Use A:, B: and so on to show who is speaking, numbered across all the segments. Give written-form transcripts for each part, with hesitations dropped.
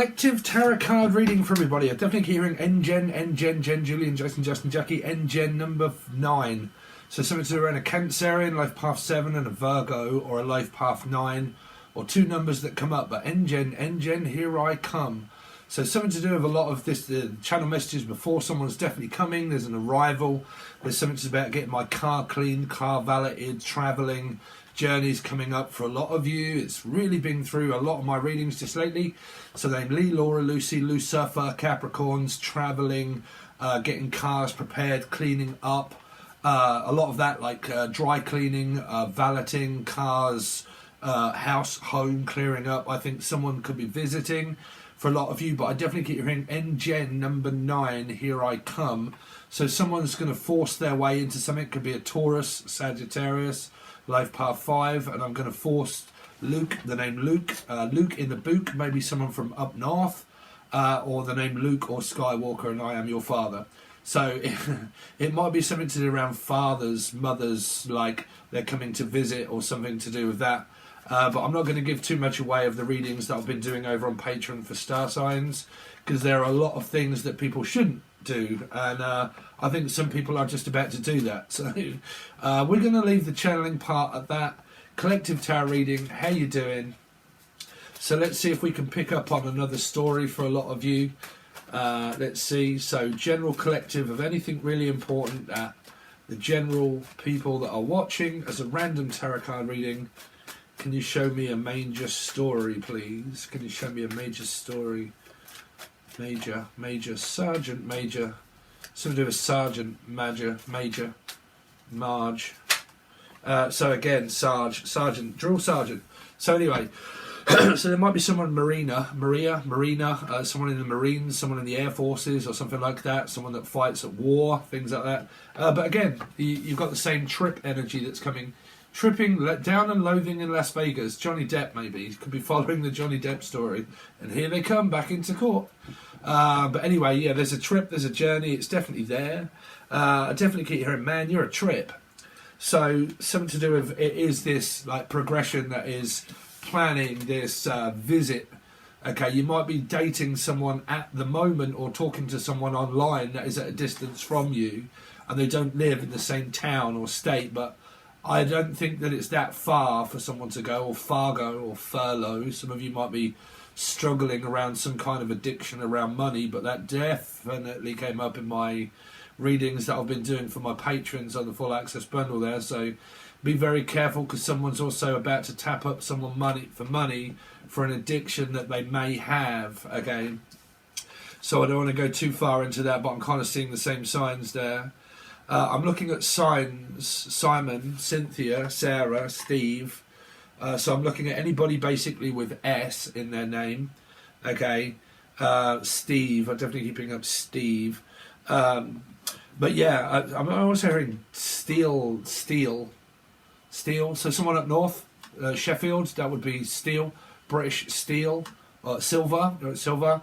A: collective tarot card reading for everybody. I'm definitely hearing Jen, Jen, Julian, Jason, Justin, Jackie, Jen number 9. So something to do around a Cancerian, life path 7, and a Virgo, or a life path 9, or two numbers that come up. But Jen, here I come. So something to do with a lot of this, the channel messages before someone's definitely coming. There's an arrival. There's something about getting my car cleaned, car valeted, travelling, journeys coming up for a lot of you. It's really been through a lot of my readings just lately. So name Lee, Laura, Lucy, Lucifer, Capricorns, travelling, getting cars prepared, cleaning up. A lot of that, like dry cleaning, valeting, cars, house, home, clearing up. I think someone could be visiting for a lot of you, but I definitely keep hearing Jen number 9, here I come. So someone's going to force their way into something. It could be a Taurus, Sagittarius, life path 5, and I'm going to force Luke, the name Luke, Luke in the book, maybe someone from up north, or the name Luke or Skywalker, and I am your father. So it might be something to do around fathers, mothers, like they're coming to visit or something to do with that. But I'm not going to give too much away of the readings that I've been doing over on Patron for star signs, because there are a lot of things that people shouldn't do, and I think some people are just about to do that. So we're going to leave the channeling part at that. Collective tarot reading, how you doing? So let's see if we can pick up on another story for a lot of you. Let's see. So general collective of anything really important that the general people that are watching as a random tarot card reading. Can you show me a major story, please? Can you show me a major story? Major, sergeant, major. Something to do with sergeant, major, Marge. So again, sergeant, drill sergeant. So anyway, so there might be someone Maria, someone in the Marines, someone in the Air Forces or something like that, someone that fights at war, things like that. But again, you've got the same trip energy that's coming. Tripping down and loathing in Las Vegas. Johnny Depp, maybe. He could be following the Johnny Depp story. And here they come, back into court. But anyway, yeah, there's a trip, there's a journey. It's definitely there. I definitely keep hearing, man, you're a trip. So something to do with, it is this like progression that is planning this visit. Okay, you might be dating someone at the moment or talking to someone online that is at a distance from you. And they don't live in the same town or state, but I don't think that it's that far for someone to go, or Fargo or furlough. Some of you might be struggling around some kind of addiction around money, but that definitely came up in my readings that I've been doing for my patrons on the full access bundle there. So be very careful, because someone's also about to tap up someone money for an addiction that they may have. Okay, so I don't want to go too far into that, but I'm kind of seeing the same signs there. I'm looking at signs: Simon, Cynthia, Sarah, Steve. So I'm looking at anybody basically with S in their name. Okay, Steve. I'm definitely keeping up Steve. But yeah, I'm also hearing steel. So someone up north, Sheffield. That would be steel. British steel. Sylvia.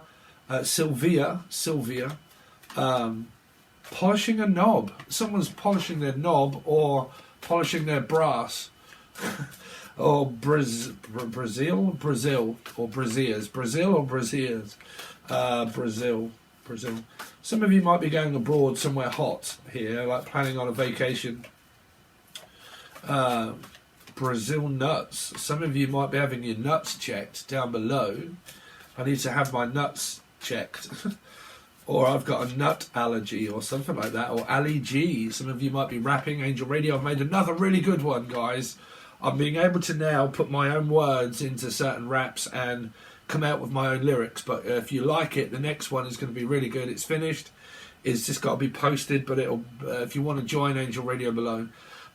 A: Polishing a knob. Someone's polishing their knob or polishing their brass. Or Brazil or Braziers. Brazil. Some of you might be going abroad somewhere hot here, like planning on a vacation. Brazil nuts. Some of you might be having your nuts checked down below. I need to have my nuts checked. Or I've got a nut allergy or something like that, or allergy. Some of you might be rapping. Angel Radio, I've made another really good one, guys. I'm being able to now put my own words into certain raps and come out with my own lyrics. But if you like it, the next one is going to be really good. It's finished. It's just got to be posted, but it'll. If you want to join Angel Radio below.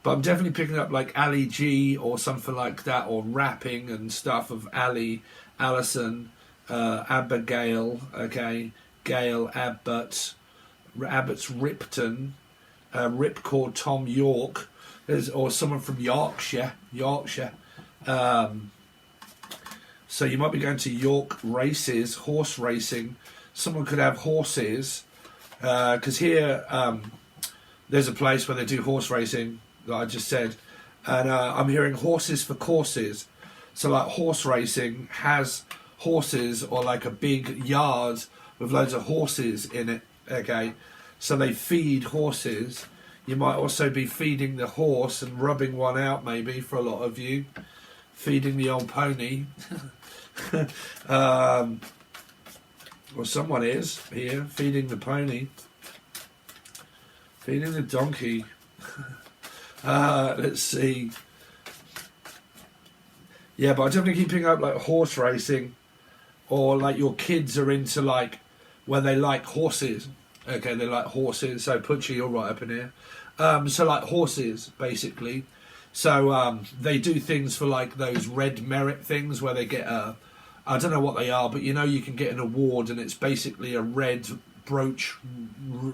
A: But I'm definitely picking up like Ali G or something like that, or rapping and stuff of Ali, Alison, Abigail, okay. Gail, Abbott's Ripton, Ripcord, Tom York, or someone from Yorkshire. So you might be going to York races, horse racing. Someone could have horses, because here there's a place where they do horse racing that I just said, and I'm hearing horses for courses. So like horse racing has horses, or like a big yard with loads of horses in it. Okay, so they feed horses. You might also be feeding the horse and rubbing one out, maybe, for a lot of you. Feeding the old pony. Or someone is here, feeding the pony. Feeding the donkey. Let's see. Yeah, but I'm definitely keeping up like horse racing. Or like your kids are into like, where they like horses. Okay, they like horses. So Pucci, you're right up in here. So like horses, basically. So they do things for like those red merit things where they get a, I don't know what they are, but you know you can get an award and it's basically a red brooch,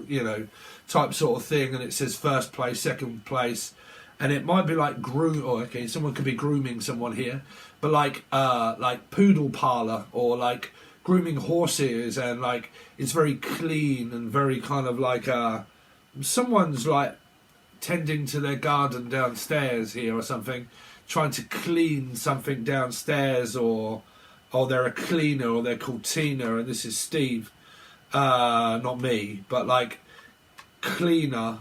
A: you know, type sort of thing, and it says first place, second place, and it might be like okay, someone could be grooming someone here, but like poodle parlor or like grooming horses, and like it's very clean and very kind of like someone's like tending to their garden downstairs here or something, trying to clean something downstairs, or they're a cleaner, or they're called Tina, and this is Steve, not me, but like cleaner.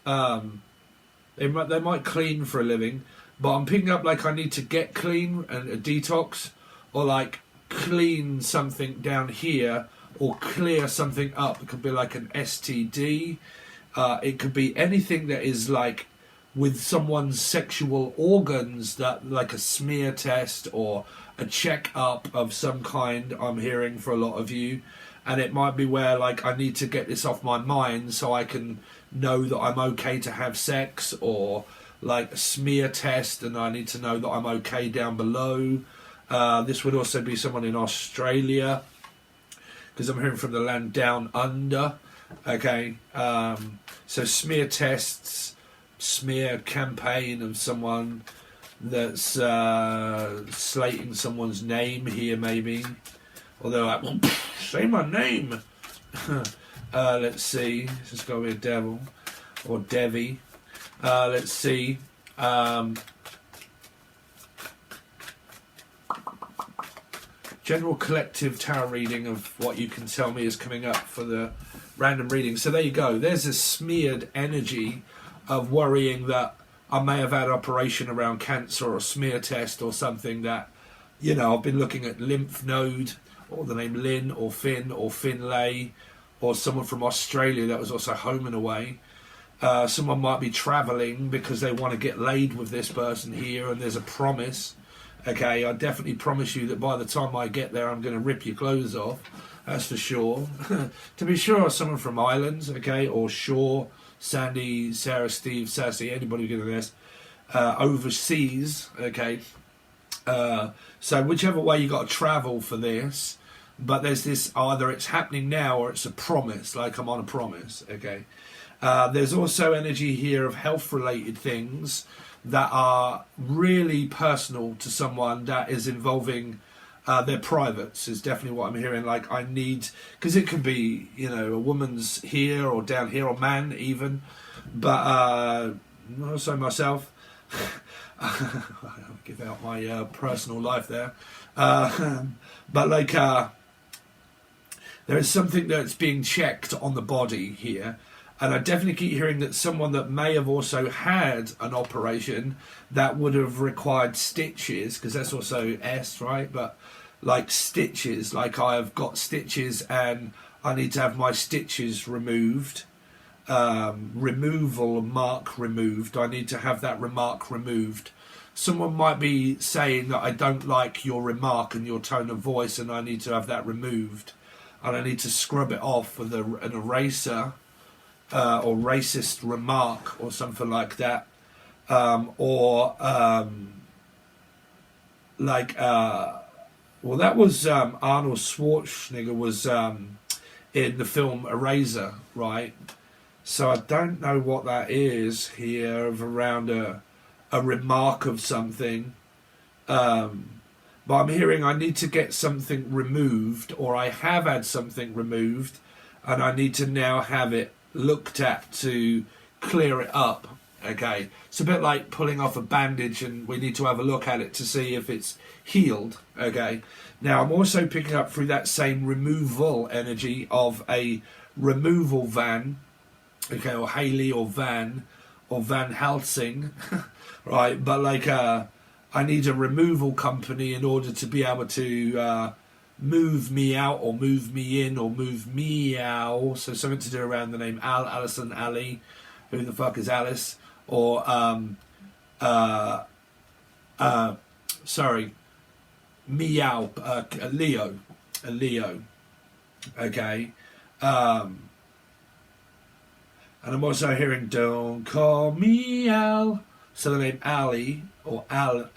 A: They might clean for a living, but I'm picking up like I need to get clean and a detox, or like clean something down here, or clear something up. It could be like an STD. It could be anything that is like with someone's sexual organs, that like a smear test or a check-up of some kind, I'm hearing for a lot of you. And it might be where like I need to get this off my mind so I can know that I'm okay to have sex, or like a smear test and I need to know that I'm okay down below. This would also be someone in Australia, because I'm hearing from the land down under. Okay, so smear tests, smear campaign of someone that's slating someone's name here, maybe. Although, like, say my name. Let's see. This has got to be a devil or Devi. Let's see. General collective tarot reading of what you can tell me is coming up for the random reading. So there you go. There's a smeared energy of worrying that I may have had operation around cancer, or a smear test or something that, you know, I've been looking at lymph node, or the name Lynn or Finn or Finlay, or someone from Australia that was also home and away. Someone might be travelling because they want to get laid with this person here, and there's a promise. Okay, I definitely promise you that by the time I get there, I'm going to rip your clothes off. That's for sure. To be sure, someone from Ireland, okay, or Shaw, Sandy, Sarah, Steve, Sassy, anybody getting this, overseas, okay. So whichever way you got to travel for this, but there's this, either it's happening now or it's a promise, like I'm on a promise, okay. There's also energy here of health-related things that are really personal to someone, that is involving their privates, is definitely what I'm hearing. Like I need, because it could be, you know, a woman's here or down here, or man even, but also myself. I'll give out my personal life there. But like there is something that's being checked on the body here. And I definitely keep hearing that someone that may have also had an operation that would have required stitches, because that's also S, right? But like stitches, like I have got stitches and I need to have my stitches removed. Removal mark removed. I need to have that remark removed. Someone might be saying that I don't like your remark and your tone of voice, and I need to have that removed. And I need to scrub it off with an eraser. Or racist remark or something like that, well, that was Arnold Schwarzenegger was in the film Eraser, right? So I don't know what that is here, of around a remark of something, but I'm hearing I need to get something removed, or I have had something removed and I need to now have it looked at to clear it up, Okay, it's a bit like pulling off a bandage, and we need to have a look at it to see if it's healed. Okay, now I'm also picking up through that same removal energy of a removal van, okay, or Haley or Van Helsing, right? But like, I need a removal company in order to be able to move me out or move me in or move me out. So something to do around the name Alison, Ali. Who the fuck is Alice? Or sorry, Meow, Leo, okay. And I'm also hearing "Don't call me Al." So the name Ali or Alan,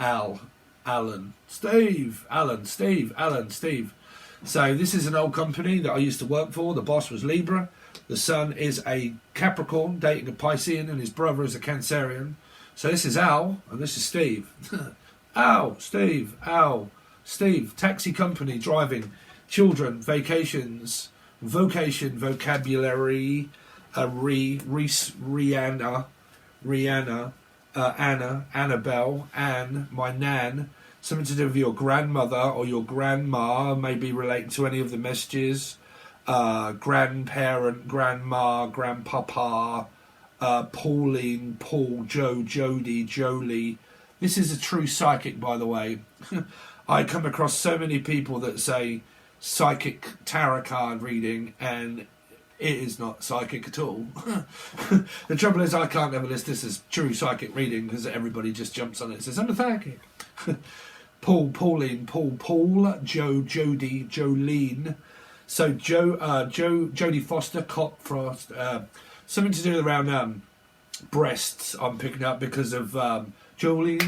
A: Steve. So this is an old company that I used to work for. The boss was Libra. The son is a Capricorn dating a Piscean, and his brother is a Cancerian. So this is Al, and this is Steve. Steve, taxi company, driving, children, vacations, vocation, vocabulary, Rihanna, Anna, Annabelle, Anne, my nan, something to do with your grandmother or your grandma, maybe relating to any of the messages. Grandparent, grandma, grandpapa, Pauline, Paul, Joe, Jody, Jolie. This is a true psychic, by the way. I come across so many people that say psychic tarot card reading, and it is not psychic at all. The trouble is, I can't ever list this as true psychic reading because everybody just jumps on it and says, I'm a psychic. Paul, Pauline, Paul, Joe, Jody, Jolene. So Jodie Foster, Cop Frost, something to do around breasts I'm picking up because of Jolie.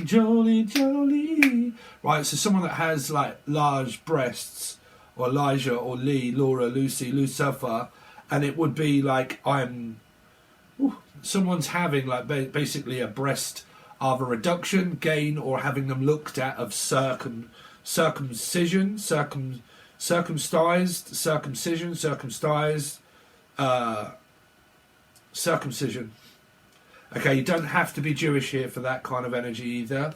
A: Right, so someone that has like large breasts, or Elijah, or Lee, Laura, Lucy, Lucifer, and it would be like someone's having like basically a breast either reduction, gain, or having them looked at of circumcision. Okay, you don't have to be Jewish here for that kind of energy either.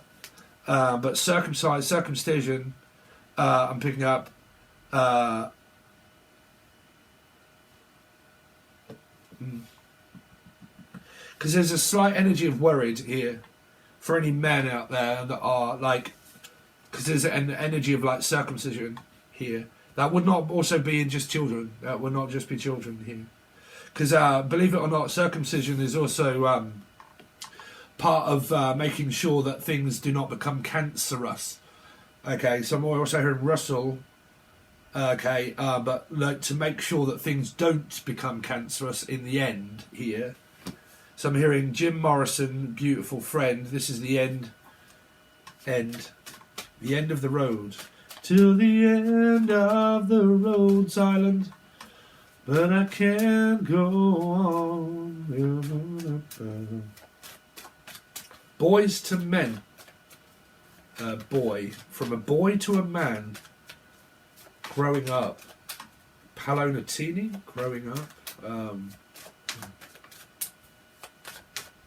A: But circumcision, I'm picking up. Because there's a slight energy of worried here for any men out there that are like, because there's an energy of like circumcision here. That would not also be in just children. That would not just be children here. Because believe it or not, circumcision is also part of making sure that things do not become cancerous. Okay, so I'm also hearing Russell. Okay, but like to make sure that things don't become cancerous in the end here. So I'm hearing Jim Morrison, beautiful friend. This is the end. The end of the road. Till the end of the road, silent, but I can't go on. Boys to men. Boy. From a boy to a man. Growing up. Palonatini, growing up.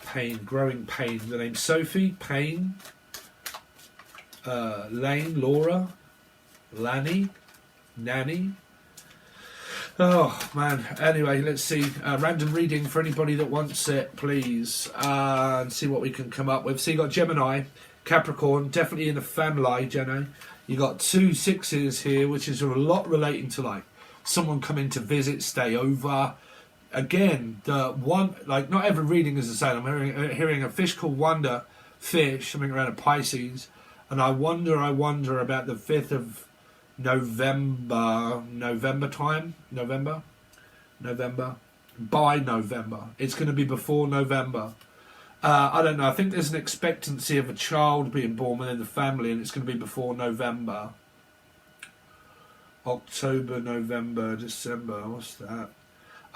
A: Pain, growing pain. The name Sophie, pain. Lane, Laura. Lanny, Nanny. Oh man. Anyway, let's see. Random reading for anybody that wants it, please. And see what we can come up with. So you got Gemini, Capricorn, definitely in the family, Jenny. You got 2 6s here, which is a lot relating to like someone coming to visit, stay over. Again, the one, like not every reading is the same. I'm hearing a fish called Wonder Fish, something around a Pisces, and I wonder about the 5th of November time. By November. It's going to be before November. I don't know. I think there's an expectancy of a child being born within the family, and it's going to be before November. October, November, December. What's that?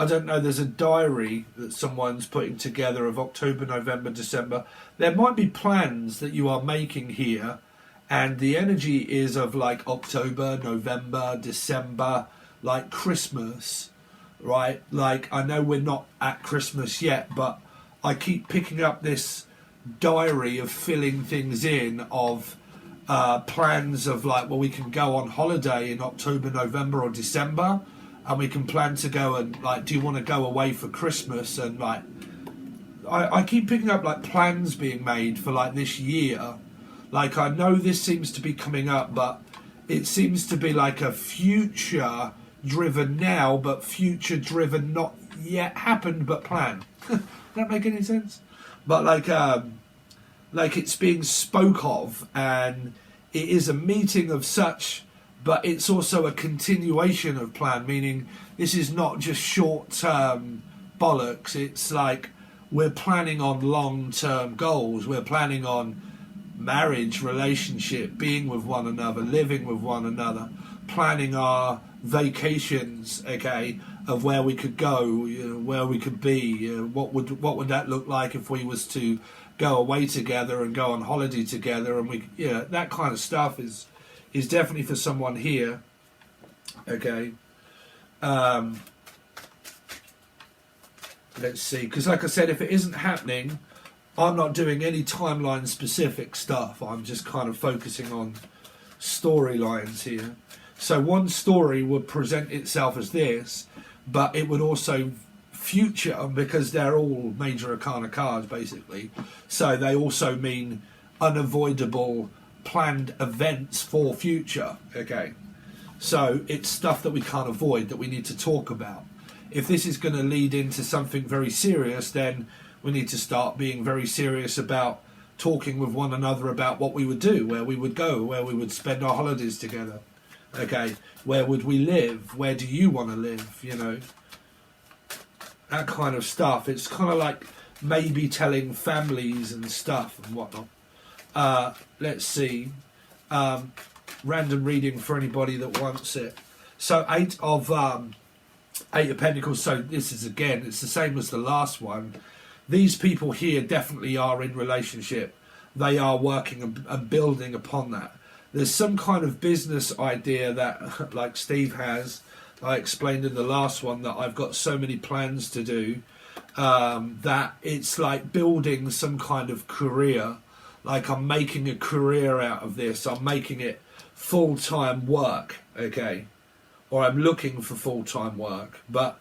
A: I don't know. There's a diary that someone's putting together of October, November, December. There might be plans that you are making here, and the energy is of like October, November, December, like Christmas, right? Like I know we're not at Christmas yet, but I keep picking up this diary of filling things in of plans of like, well, we can go on holiday in October, November or December, and we can plan to go and like, do you want to go away for Christmas? And like, I keep picking up like plans being made for like this year. Like, I know this seems to be coming up, but it seems to be like a future driven now, but future driven not yet happened, but planned. Does that make any sense? But like it's being spoke of, and it is a meeting of such, but it's also a continuation of plan, meaning this is not just short-term bollocks. It's like we're planning on long-term goals. We're planning on marriage, relationship, being with one another, living with one another, planning our vacations, okay, of where we could go, you know, where we could be, you know, what would that look like if we was to go away together and go on holiday together, and we, you know, that kind of stuff is definitely for someone here, okay. Let's see, because like I said, if it isn't happening, I'm not doing any timeline specific stuff. I'm just kind of focusing on storylines here. So one story would present itself as this, but it would also future, because they're all major arcana cards basically. So they also mean unavoidable planned events for future. Okay. So it's stuff that we can't avoid, that we need to talk about. If this is going to lead into something very serious, then we need to start being very serious about talking with one another about what we would do, where we would go, where we would spend our holidays together. Okay, where would we live? Where do you want to live? You know, that kind of stuff. It's kind of like maybe telling families and stuff and whatnot. Let's see. Random reading for anybody that wants it. So Eight of Pentacles. So this is, again, it's the same as the last one. These people here definitely are in relationship. They are working and building upon that. There's some kind of business idea that, like Steve has, I explained in the last one, that I've got so many plans to do, that it's like building some kind of career. Like I'm making a career out of this. I'm making it full-time work, okay? Or I'm looking for full-time work. But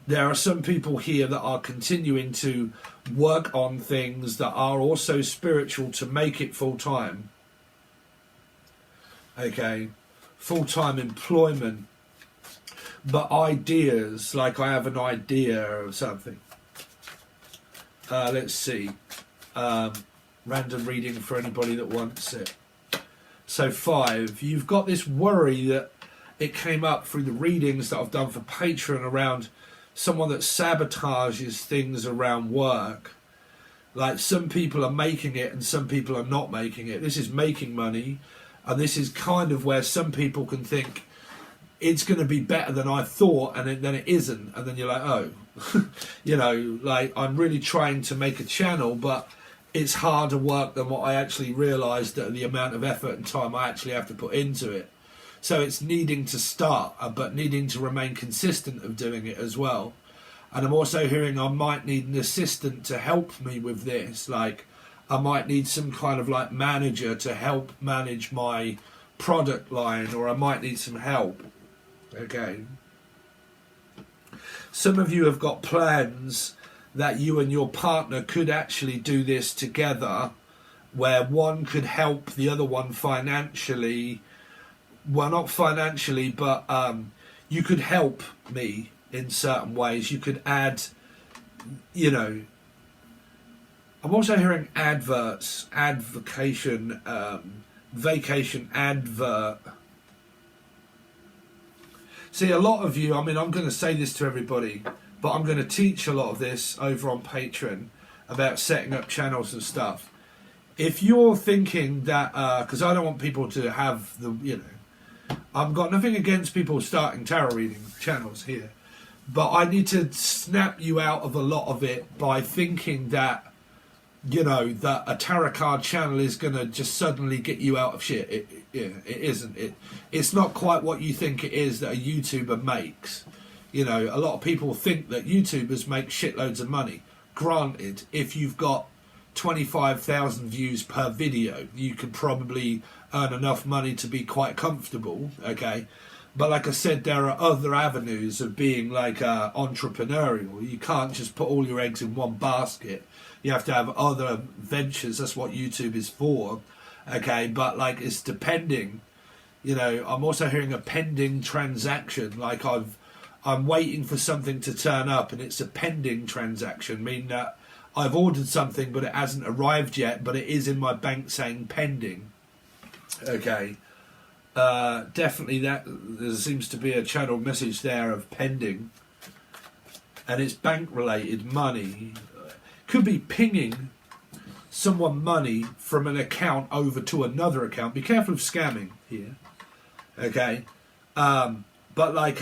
A: there are some people here that are continuing to work on things that are also spiritual to make it full-time. Okay, full-time employment, but ideas, like I have an idea or something. Let's see, random reading for anybody that wants it. So 5, you've got this worry that it came up through the readings that I've done for Patron around someone that sabotages things around work. Like some people are making it and some people are not making it. This is making money. And this is kind of where some people can think it's going to be better than I thought, and then it isn't. And then you're like, oh, you know, like I'm really trying to make a channel, but it's harder work than what I actually realised, that the amount of effort and time I actually have to put into it. So it's needing to start, but needing to remain consistent of doing it as well. And I'm also hearing I might need an assistant to help me with this, like I might need some kind of like manager to help manage my product line, or I might need some help. Okay. Some of you have got plans that you and your partner could actually do this together, where one could help the other one financially. Well, not financially, but you could help me in certain ways. You could add, you know, I'm also hearing adverts, advocation, vacation, advert. See, a lot of you, I mean, I'm going to say this to everybody, but I'm going to teach a lot of this over on Patreon about setting up channels and stuff. If you're thinking that, because I don't want people to have the, you know, I've got nothing against people starting tarot reading channels here, but I need to snap you out of a lot of it by thinking that, you know, that a tarot card channel is going to just suddenly get you out of shit. It isn't. It's not quite what you think it is that a YouTuber makes. You know, a lot of people think that YouTubers make shitloads of money. Of granted, if you've got 25,000 views per video, you could probably earn enough money to be quite comfortable, okay? But like I said, there are other avenues of being like entrepreneurial. You can't just put all your eggs in one basket. You have to have other ventures. That's what YouTube is for, okay? But like, it's depending. You know, I'm also hearing a pending transaction. Like I'm waiting for something to turn up, and it's a pending transaction, meaning that I've ordered something but it hasn't arrived yet, but it is in my bank saying pending. Okay. Definitely that there seems to be a channel message there of pending, and it's bank related money. Could be pinging someone money from an account over to another account. Be careful of scamming here, okay? But like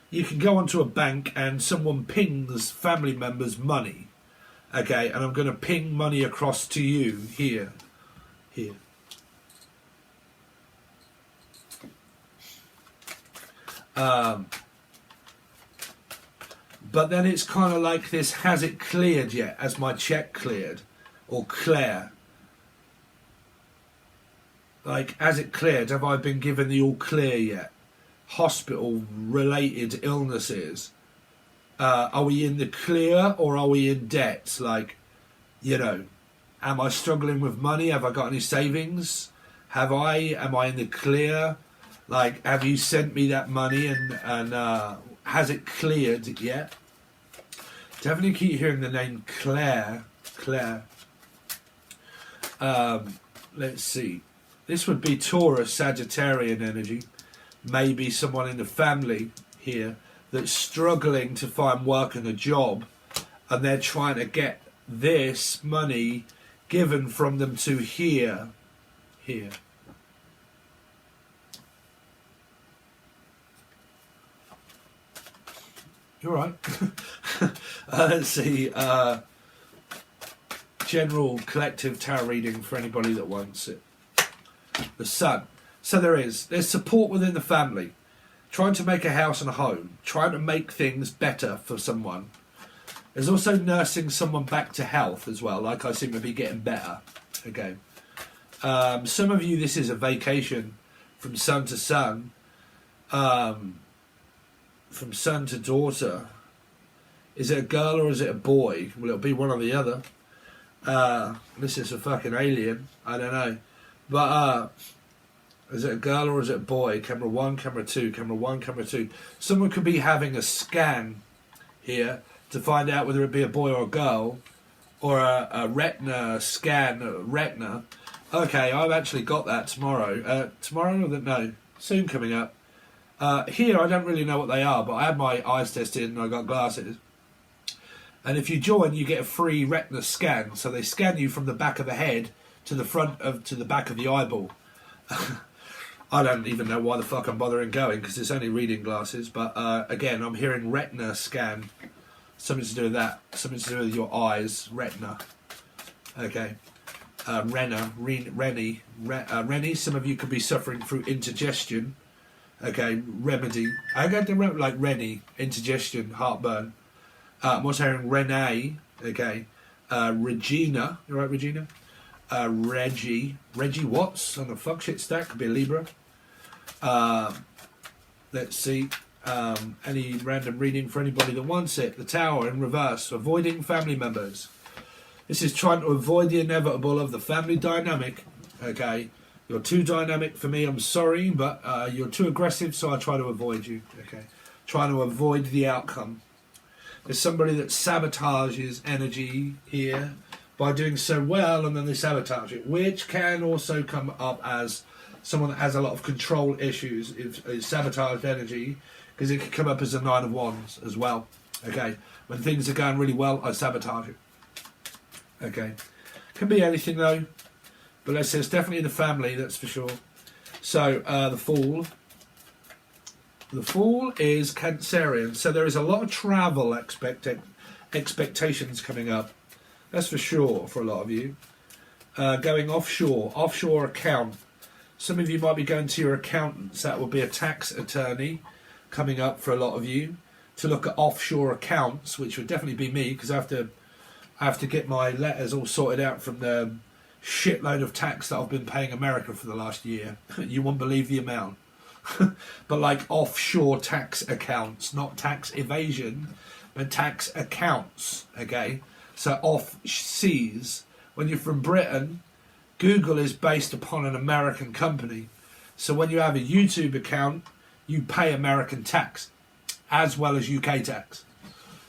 A: you can go onto a bank and someone pings family members money, okay? And I'm going to ping money across to you here. But then it's kind of like this, has it cleared yet? Has my check cleared? Or clear? Like, has it cleared? Have I been given the all clear yet? Hospital related illnesses. Are we in the clear or are we in debt? Like, you know, am I struggling with money? Have I got any savings? Am I in the clear? Like, have you sent me that money and has it cleared yet? Definitely keep hearing the name Claire. Let's see. This would be Taurus, Sagittarian energy. Maybe someone in the family here that's struggling to find work and a job, and they're trying to get this money given from them to here. You're right. Let's see. General collective tarot reading for anybody that wants it. The Sun. So there's support within the family. Trying to make a house and a home. Trying to make things better for someone. There's also nursing someone back to health as well. Like I seem to be getting better. Okay. Some of you, this is a vacation from sun to sun. From son to daughter. Is it a girl or is it a boy? Well, it'll be one or the other. This is a fucking alien. I don't know. But is it a girl or is it a boy? Camera 1, camera 2, camera 1, camera 2. Someone could be having a scan here to find out whether it be a boy or a girl, or a retina scan, retina. Okay, I've actually got that tomorrow. No, soon coming up. Here, I don't really know what they are, but I had my eyes tested and I got glasses. And if you join, you get a free retina scan. So they scan you from the back of the head to the back of the eyeball. I don't even know why the fuck I'm bothering going, because it's only reading glasses. But again, I'm hearing retina scan. Something to do with that. Something to do with your eyes. Retina. Okay. Rennie. Some of you could be suffering through indigestion. Okay, remedy. I got the like Rennie, indigestion, heartburn. I'm also hearing Renee. Okay, Regina. You right, Regina? Reggie Watts on the fuck shit stack. Could be a Libra. Let's see. Any random reading for anybody that wants it. The Tower in reverse. Avoiding family members. This is trying to avoid the inevitable of the family dynamic. Okay. You're too dynamic for me, I'm sorry, but you're too aggressive, so I try to avoid you. Okay, trying to avoid the outcome. There's somebody that sabotages energy here by doing so well, and then they sabotage it, which can also come up as someone that has a lot of control issues. If it's sabotaged energy, because it can come up as a 9 of Wands as well. Okay, when things are going really well, I sabotage it. Okay, can be anything though. But let's say it's definitely in the family, that's for sure. So, the Fool. The Fool is Cancerian. So there is a lot of travel expectations coming up. That's for sure for a lot of you. Going offshore account. Some of you might be going to your accountants. That will be a tax attorney coming up for a lot of you. To look at offshore accounts, which would definitely be me, because I have to I have to get my letters all sorted out from the shitload of tax that I've been paying America for the last year. You won't believe the amount. But like offshore tax accounts, not tax evasion, but tax accounts, okay? So off seas. When you're from Britain, Google is based upon an American company. So when you have a YouTube account, you pay American tax as well as UK tax.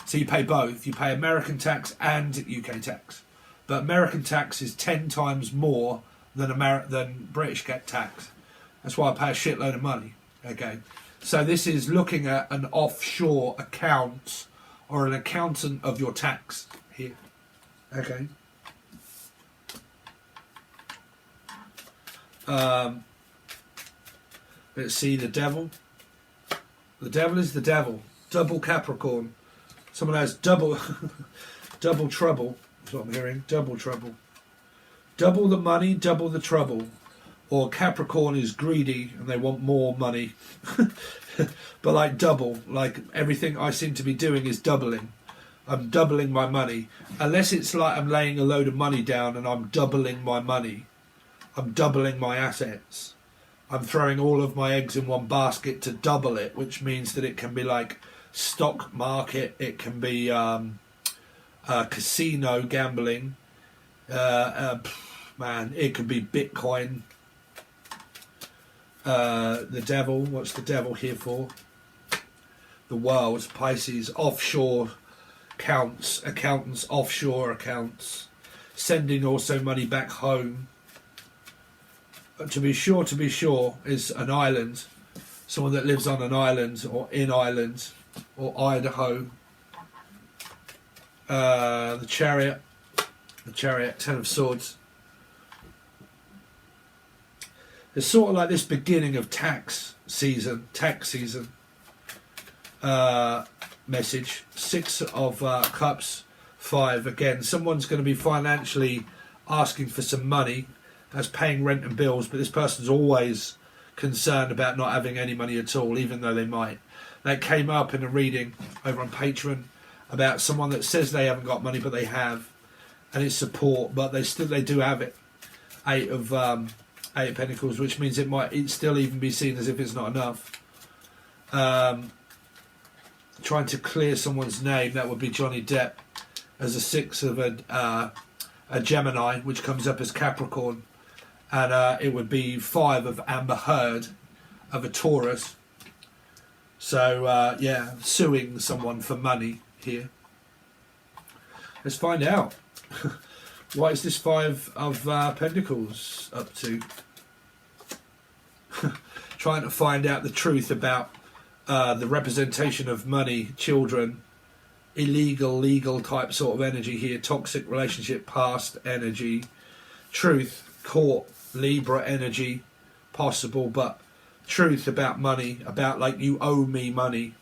A: So you pay both. You pay American tax and UK tax. But American tax is 10 times more than British tax. That's why I pay a shitload of money. Okay. So this is looking at an offshore account or an accountant of your tax here. Okay. Let's see the devil. The devil is the devil. Double Capricorn. Someone has double double trouble. That's what I'm hearing. Double trouble. Double the money, double the trouble. Or Capricorn is greedy and they want more money. But like double. Like everything I seem to be doing is doubling. I'm doubling my money. Unless it's like I'm laying a load of money down and I'm doubling my money. I'm doubling my assets. I'm throwing all of my eggs in one basket to double it, which means that it can be like stock market, it can be casino gambling, man, it could be Bitcoin. The devil, what's the devil here for? The world, Pisces, offshore accountants, offshore accounts, sending also money back home. To be sure, is an island, someone that lives on an island or in Ireland or Idaho. The chariot, 10 of swords. It's sort of like this beginning of tax season, message. 6 of cups, 5. Again, someone's going to be financially asking for some money. As paying rent and bills, but this person's always concerned about not having any money at all, even though they might. That came up in a reading over on Patron about someone that says they haven't got money, but they have, and it's support, but they do have it. 8 of Pentacles, which means it might still even be seen as if it's not enough. Trying to clear someone's name, that would be Johnny Depp, as a 6 of a Gemini, which comes up as Capricorn. And it would be 5 of Amber Heard, of a Taurus. So, yeah, suing someone for money here. Let's find out. What is this 5 of Pentacles up to? Trying to find out the truth about the representation of money, children, illegal, legal type sort of energy here. Toxic relationship, past energy. Truth, court, Libra energy, possible, but truth about money, about like you owe me money.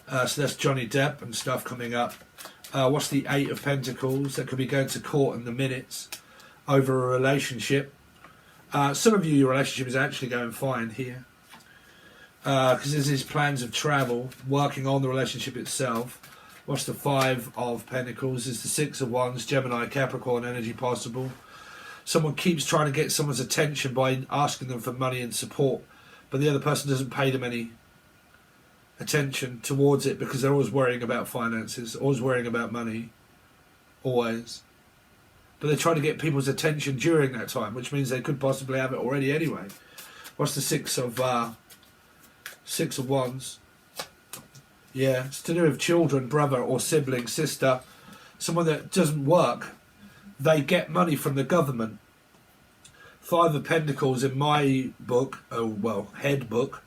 A: So that's Johnny Depp and stuff coming up. What's the 8 of Pentacles? That could be going to court in the minutes over a relationship. Some of you, your relationship is actually going fine here. Because there's these plans of travel, working on the relationship itself. What's the 5 of Pentacles? Is the 6 of Wands, Gemini, Capricorn energy possible. Someone keeps trying to get someone's attention by asking them for money and support, but the other person doesn't pay them any attention towards it because they're always worrying about finances, always worrying about money, always. But they're trying to get people's attention during that time, which means they could possibly have it already anyway. What's the 6 of Wands? Yeah, it's to do with children, brother or sibling, sister, someone that doesn't work. They get money from the government. 5 of Pentacles in my book, head book,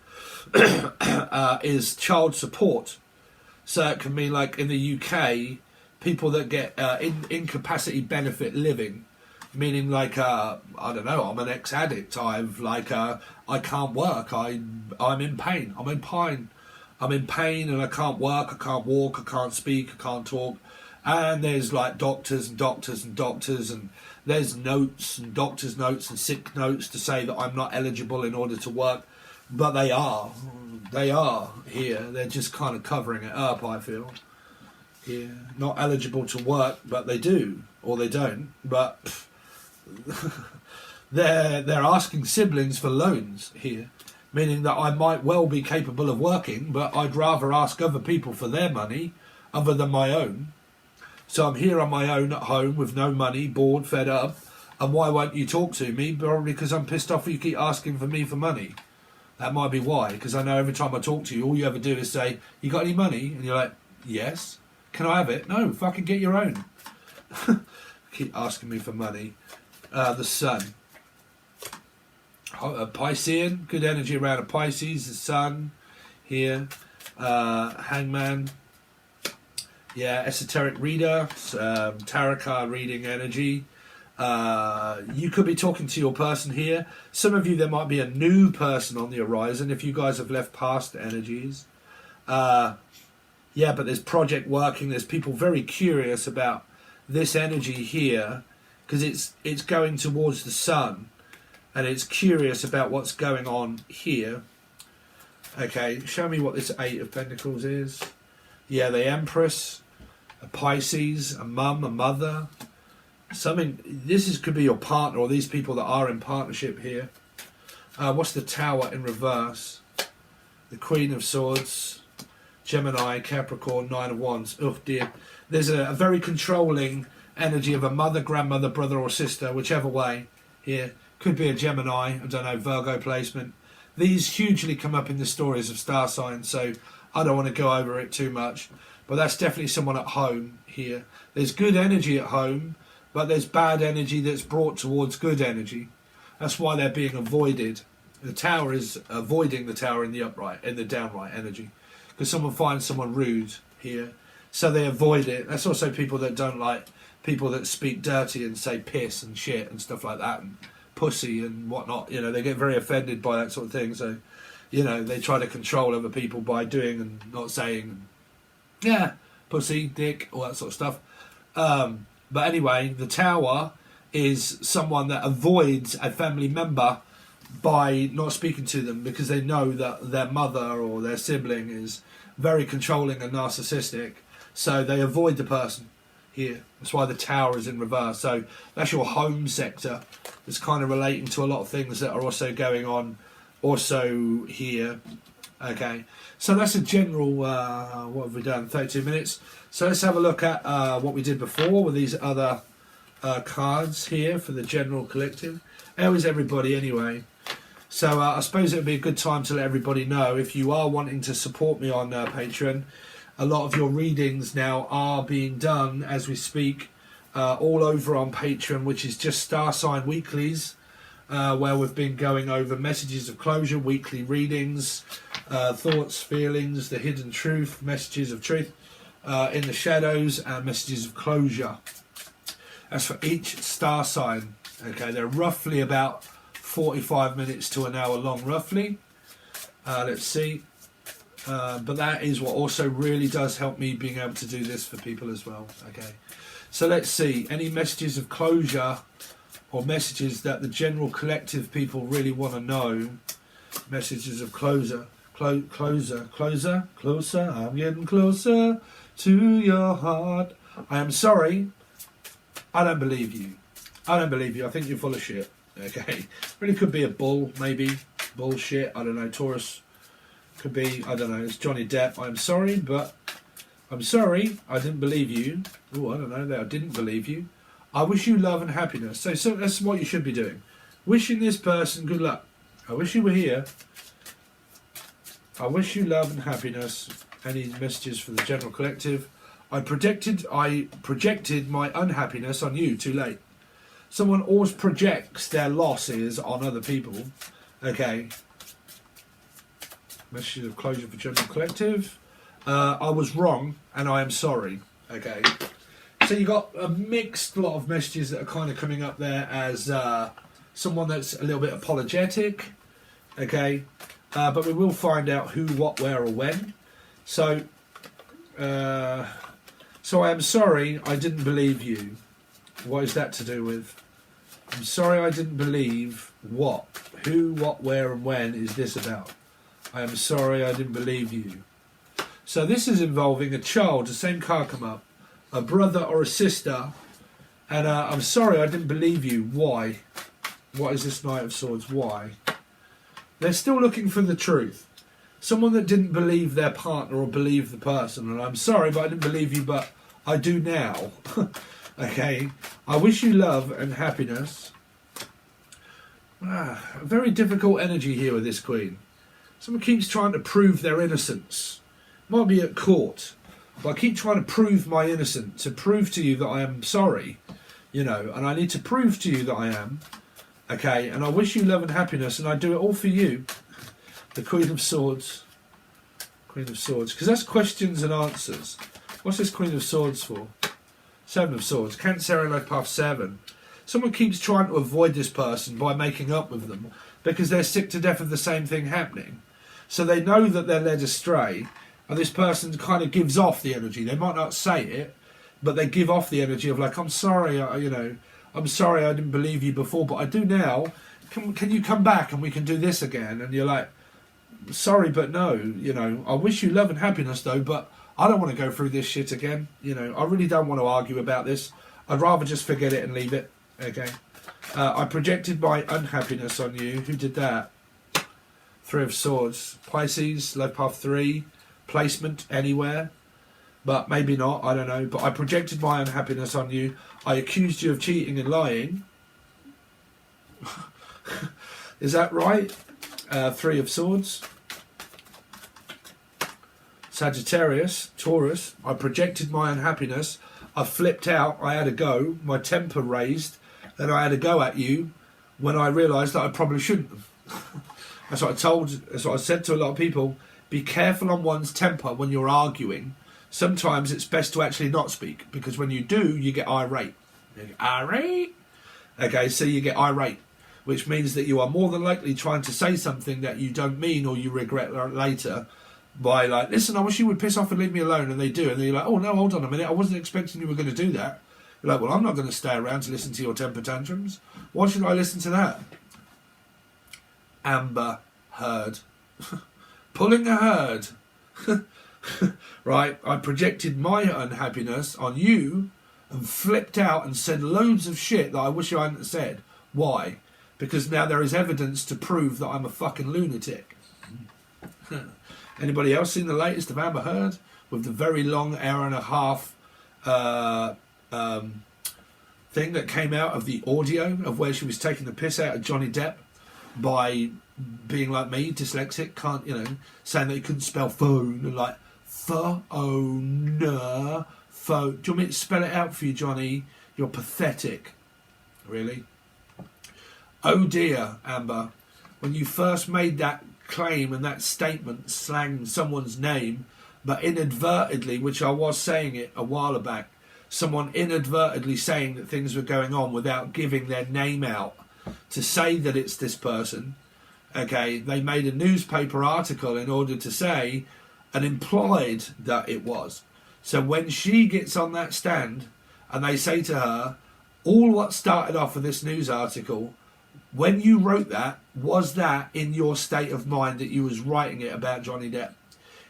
A: is child support. So it can mean like in the UK, people that get incapacity benefit living, meaning like, I don't know, I'm an ex-addict, I can't work, I'm in pain, I'm in pain and I can't work, I can't walk, I can't speak, I can't talk. And there's like doctors and there's notes and doctor's notes and sick notes to say that I'm not eligible in order to work. But they are here. They're just kind of covering it up, I feel. Yeah, not eligible to work, but they do, or they don't. But they're asking siblings for loans here, meaning that I might well be capable of working, but I'd rather ask other people for their money other than my own. So I'm here on my own at home with no money, bored, fed up. And why won't you talk to me? Probably because I'm pissed off you keep asking for me for money. That might be why, because I know every time I talk to you, all you ever do is say, you got any money? And you're like, yes. Can I have it? No, fucking get your own. Keep asking me for money. The sun. A Piscean, good energy around a Pisces, the sun here. Hangman. Yeah, esoteric reader, tarot card reading energy. You could be talking to your person here. Some of you, there might be a new person on the horizon if you guys have left past energies. Yeah, but there's project working. There's people very curious about this energy here because it's going towards the sun and it's curious about what's going on here. Okay, show me what this Eight of Pentacles is. Yeah, the Empress, a Pisces, a mum, a mother. Could be your partner or these people that are in partnership here. What's the Tower in reverse? The Queen of Swords, Gemini, Capricorn, Nine of Wands. Oh dear. There's a very controlling energy of a mother, grandmother, brother or sister, whichever way here. Could be a Gemini, I don't know, Virgo placement. These hugely come up in the stories of star signs, so I don't want to go over it too much. But that's definitely someone at home here. There's good energy at home, but there's bad energy that's brought towards good energy. That's why they're being avoided. The Tower is avoiding the Tower in the downright energy. Because someone finds someone rude here, so they avoid it. That's also people that don't like people that speak dirty and say piss and shit and stuff like that, and pussy and whatnot. You know, they get very offended by that sort of thing. So, you know, they try to control other people by doing and not saying, yeah, pussy, dick, all that sort of stuff. But anyway, the Tower is someone that avoids a family member by not speaking to them because they know that their mother or their sibling is very controlling and narcissistic. So they avoid the person here. That's why the Tower is in reverse. So that's your home sector. It's kind of relating to a lot of things that are also going on also here. Okay, so that's a general, what have we done, 32 minutes. So let's have a look at what we did before with these other cards here for the general collective. How is everybody anyway? So I suppose it would be a good time to let everybody know if you are wanting to support me on Patreon. A lot of your readings now are being done as we speak all over on Patreon, which is just Star Sign Weeklies, where we've been going over messages of closure, weekly readings, thoughts, feelings, the hidden truth, messages of truth in the shadows, and messages of closure. As for each star sign, okay, they're roughly about 45 minutes to an hour long, roughly. Let's see. But that is what also really does help me being able to do this for people as well. Okay, so let's see. Any messages of closure or messages that the general collective people really want to know. Messages of closer. Closer. I'm getting closer to your heart. I am sorry. I don't believe you. I don't believe you. I think you're full of shit. Okay. Really could be a bull, maybe. Bullshit. I don't know. Taurus. Could be, I don't know. It's Johnny Depp. I'm sorry, but I'm sorry. I didn't believe you. Oh, I don't know. That I didn't believe you. I wish you love and happiness. So that's what you should be doing. Wishing this person good luck. I wish you were here. I wish you love and happiness. Any messages for the general collective? I projected my unhappiness on you too late. Someone always projects their losses on other people. Okay. Messages of closure for general collective. I was wrong and I am sorry. Okay. So you got a mixed lot of messages that are kind of coming up there as someone that's a little bit apologetic. Okay. But we will find out who, what, where or when. So I am sorry I didn't believe you. What is that to do with? I'm sorry I didn't believe what? Who, what, where and when is this about? I am sorry I didn't believe you. So this is involving a child, the same card come up, a brother or a sister, and I'm sorry I didn't believe you. Why? What is this Knight of Swords? Why? They're still looking for the truth. Someone that didn't believe their partner or believe the person, and I'm sorry but I didn't believe you, but I do now. Okay, I wish you love and happiness. A very difficult energy here with this Queen. Someone keeps trying to prove their innocence. Might be at court, but I keep trying to prove my innocence, to prove to you that I am sorry, you know, and I need to prove to you that I am, okay, and I wish you love and happiness, and I do it all for you. The Queen of Swords. Queen of Swords, because that's questions and answers. What's this Queen of Swords for? Seven of Swords. Cancerian life path 7. Someone keeps trying to avoid this person by making up with them because they're sick to death of the same thing happening. So they know that they're led astray, and this person kind of gives off the energy. They might not say it, but they give off the energy of like, I'm sorry, I'm sorry I didn't believe you before, but I do now. Can you come back and we can do this again? And you're like, sorry, but no, I wish you love and happiness though, but I don't want to go through this shit again. I really don't want to argue about this. I'd rather just forget it and leave it. Okay. I projected my unhappiness on you. Who did that? Three of Swords. Pisces, love path 3. Placement anywhere. But maybe not. I don't know. But I projected my unhappiness on you. I accused you of cheating and lying. Is that right? Three of Swords. Sagittarius, Taurus. I projected my unhappiness. I flipped out. I had a go. My temper raised. And I had a go at you when I realised that I probably shouldn't have. That's what I said to a lot of people. Be careful on one's temper when you're arguing. Sometimes it's best to actually not speak, because when you do, you get irate. You get irate? Okay, so you get irate, which means that you are more than likely trying to say something that you don't mean or you regret later by like, listen, I wish you would piss off and leave me alone, and they do, and then you're like, oh no, hold on a minute, I wasn't expecting you were going to do that. You're like, well, I'm not going to stay around to listen to your temper tantrums. Why should I listen to that? Amber Heard. Pulling a herd. Right, I projected my unhappiness on you and flipped out and said loads of shit that I wish I hadn't said. Why? Because now there is evidence to prove that I'm a fucking lunatic. Anybody else seen the latest of Amber Heard? With the very long hour and a half thing that came out of the audio of where she was taking the piss out of Johnny Depp by being like me, dyslexic, saying that he couldn't spell phone, and like phone. Do you want me to spell it out for you, Johnny? You're pathetic. Really? Oh dear, Amber. When you first made that claim and that statement, slang someone's name, but inadvertently, which I was saying it a while back, someone inadvertently saying that things were going on without giving their name out to say that it's this person. Okay, they made a newspaper article in order to say and implied that it was. So when she gets on that stand and they say to her, all what started off with this news article, when you wrote that, was that in your state of mind that you was writing it about Johnny Depp?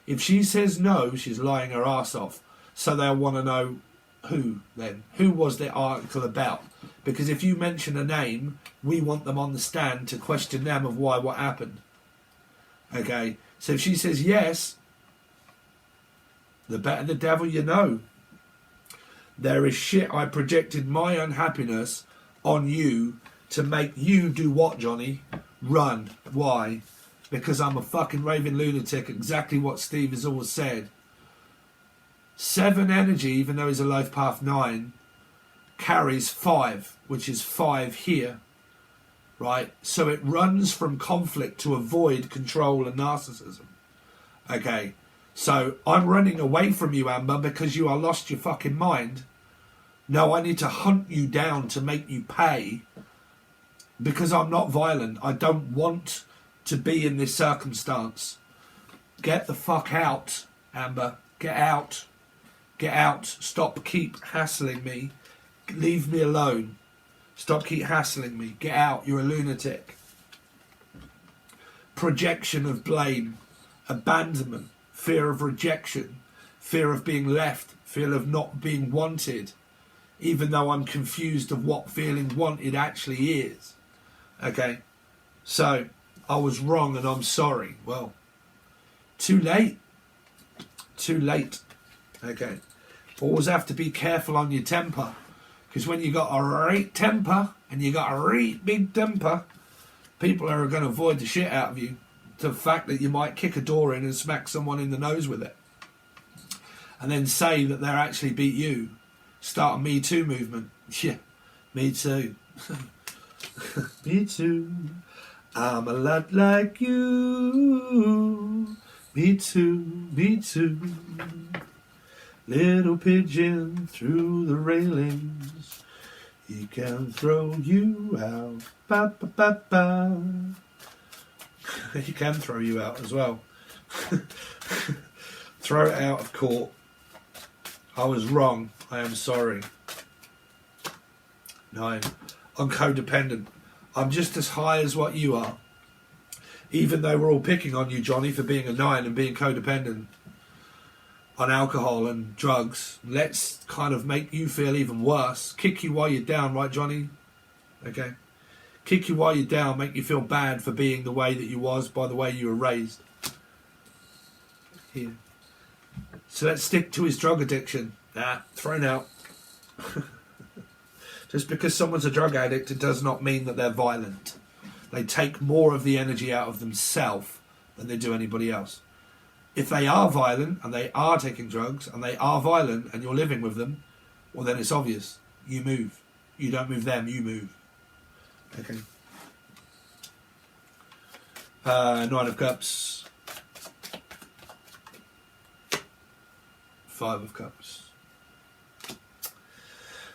A: If she says no, she's lying her ass off. So they'll want to know who then. Who was the article about? Because if you mention a name, we want them on the stand to question them of why, what happened. Okay, so if she says yes, the better the devil you know. There is shit I projected my unhappiness on you to make you do what, Johnny? Run. Why? Because I'm a fucking raving lunatic, exactly what Steve has always said. 7 energy, even though he's a life path 9, carries 5, which is 5 here, right? So it runs from conflict to avoid control and narcissism. Okay, so I'm running away from you, Amber, because you are lost your fucking mind. No, I need to hunt you down to make you pay, because I'm not violent. I don't want to be in this circumstance. Get the fuck out, Amber. Get out. Get out. Stop keep hassling me. Leave me alone. Stop keep hassling me. Get out. You're a lunatic. Projection of blame. Abandonment. fear of rejection, fear of being left, fear of not being wanted, even though I'm confused of what feeling wanted actually is. Okay, so I was wrong and I'm sorry. Well, too late. Too late. Okay, always have to be careful on your temper, because when you got a right temper and you got a right big temper, people are going to avoid the shit out of you. To the fact that you might kick a door in and smack someone in the nose with it, and then say that they're actually beat you. Start a Me Too movement. Yeah, me too. Me too. I'm a lot like you. Me too, me too. Little pigeon through the railings. He can throw you out. Ba, ba, ba, ba. He can throw you out as well. Throw it out of court. I was wrong. I am sorry. 9. I'm codependent. I'm just as high as what you are. Even though we're all picking on you, Johnny, for being a 9 and being codependent on alcohol and drugs. Let's kind of make you feel even worse. Kick you while you're down, right, Johnny? Okay. Kick you while you're down, make you feel bad for being the way that you was by the way you were raised. Here. So let's stick to his drug addiction. Thrown out. Just because someone's a drug addict, it does not mean that they're violent. They take more of the energy out of themselves than they do anybody else. If they are violent and they are taking drugs and they are violent and you're living with them, well then it's obvious. You move. You don't move them, you move. Okay. 9 of Cups. 5 of Cups.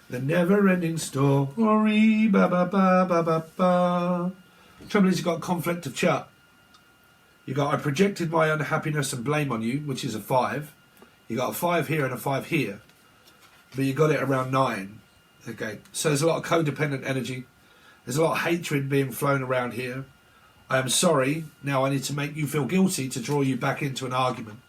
A: The never-ending story. Ba ba ba ba ba ba. Trouble is, you've got conflict of chat. You got, I projected my unhappiness and blame on you, which is a 5. You got a 5 here and a 5 here, but you got it around 9. Okay, so there's a lot of codependent energy. There's a lot of hatred being flown around here. I am sorry. Now I need to make you feel guilty to draw you back into an argument.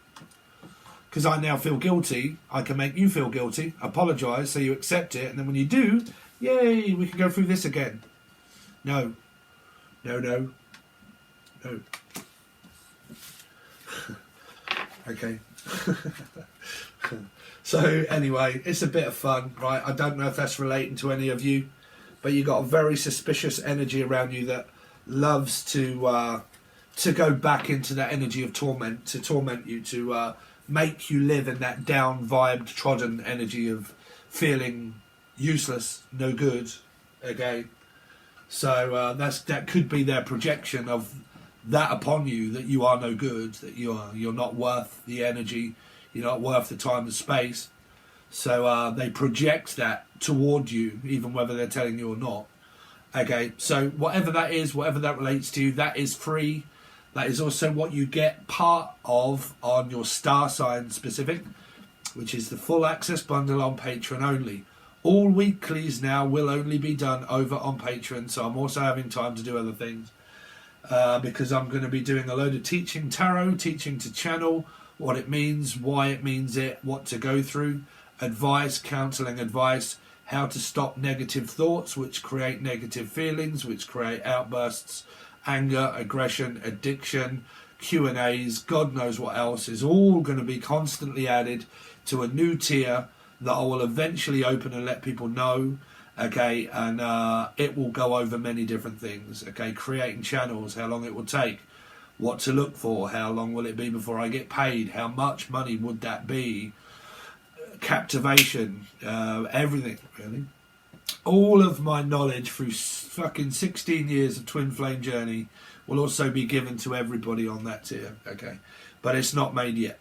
A: Because I now feel guilty, I can make you feel guilty, apologise, so you accept it, and then when you do, yay, we can go through this again. No. No, no. No. Okay. So, anyway, it's a bit of fun, right? I don't know if that's relating to any of you, but you got a very suspicious energy around you that loves to go back into that energy of torment, to torment you, to make you live in that down vibed, trodden energy of feeling useless, no good. Okay, so that could be their projection of that upon you, that you are no good, that you're not worth the energy, you're not worth the time and space. So they project that toward you, even whether they're telling you or not. Okay, so whatever that is, whatever that relates to, that is free. That is also what you get part of on your star sign specific, which is the full access bundle on Patreon only. All weeklies now will only be done over on Patreon, so I'm also having time to do other things. Because I'm going to be doing a load of teaching tarot, teaching to channel, what it means, why it means it, what to go through, advice, counselling advice, how to stop negative thoughts which create negative feelings, which create outbursts, anger, aggression, addiction, Q&As, God knows what else is all going to be constantly added to a new tier that I will eventually open and let people know. Okay, and it will go over many different things. Okay, creating channels, how long it will take, what to look for, how long will it be before I get paid, how much money would that be, captivation, everything really. All of my knowledge through fucking 16 years of twin flame journey will also be given to everybody on that tier. Okay, but it's not made yet.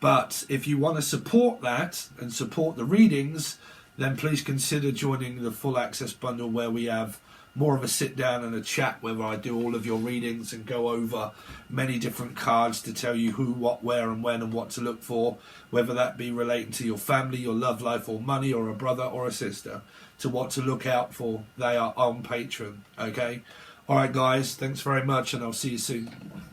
A: But if you want to support that and support the readings, then please consider joining the full access bundle, where we have more of a sit down and a chat where I do all of your readings and go over many different cards to tell you who, what, where and when and what to look for, whether that be relating to your family, your love life or money, or a brother or a sister, to what to look out for. They are on Patreon. Okay, all right guys, thanks very much and I'll see you soon.